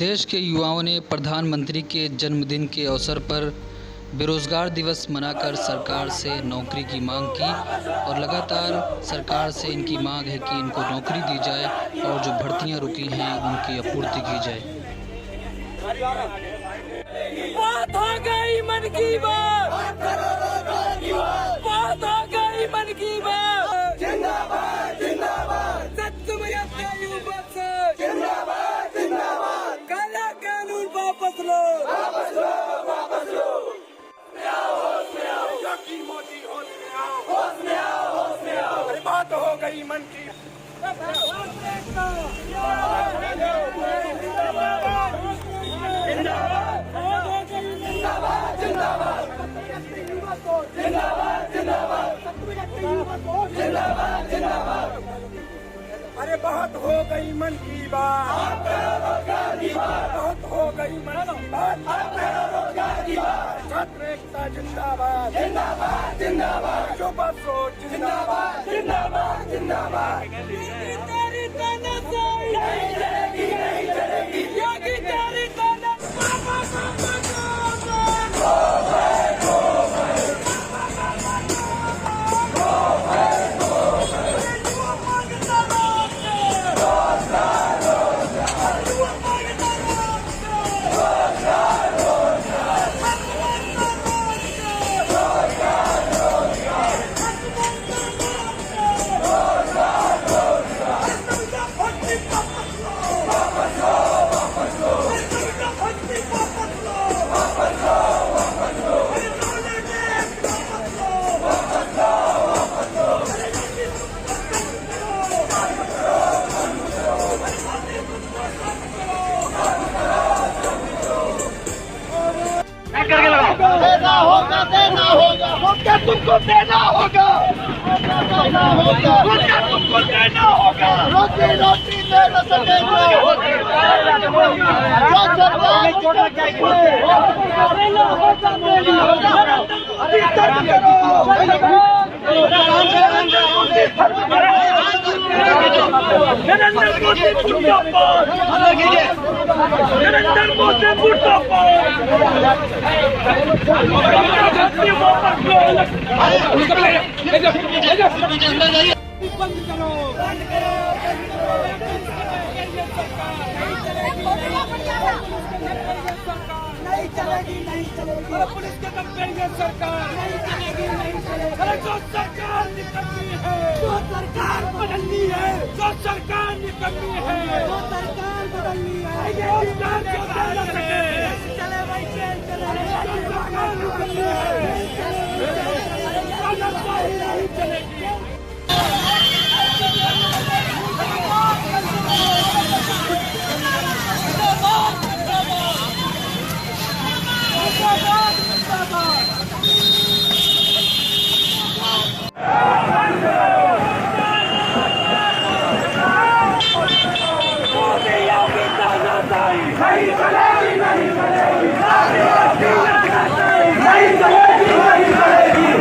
देश के युवाओं ने प्रधानमंत्री के जन्मदिन के अवसर पर बेरोजगार दिवस मनाकर सरकार से नौकरी की मांग की और लगातार सरकार से इनकी मांग है कि इनको नौकरी दी जाए और जो भर्तियां रुकी हैं उनकी आपूर्ति की जाए। बात हो गई मन की बात, बात हो गई मन की बात। जिंदाबाद जिंदाबाद सत्यमयता युवा संघ, जिंदाबाद जिंदाबाद काला कानून वापस लो, वापस लो, वापस लो। होश में आओ योगी मोदी, होश में आओ, होश में आओ, होश में आओ। अरे बात हो गई मन की अरे बहुत हो गई मन की बात, बहुत हो गई मन की बात। छात्र एकता जिंदाबाद, जिंदाबाद जिंदाबाद। युवा सोच जिंदाबाद, जिंदाबाद जिंदाबाद। तेरी तानाशाही नहीं चलेगी, नहीं चलेगी। योगी तेरी देना होगा, देना होगा, मौका तुमको देना होगा, देना होगा, मौका तुमको देना होगा। रोटी रोटी दे न सकेंगे, जो सरकार नरेंद्र मोदी मुर्दाबाद, नरेंद्र मोदी मुर्दाबाद। बंद करो, बंद करो। नहीं चलेगी, नहीं चलेगी। पुलिस के कंपेरियन सरकार नहीं चलेगी, नहीं चलेगी। अरे जो सरकार निकलनी है, जो सरकार बदलनी है, जो सरकार निकलनी है, जो सरकार बदलनी है, रोजगार जो देना सके चले भाई, चले जो सरकार निकलनी है नहीं चलेगी। नहीं चलेगी, नहीं चलेगी, नहीं चलेगी, नहीं चलेगी।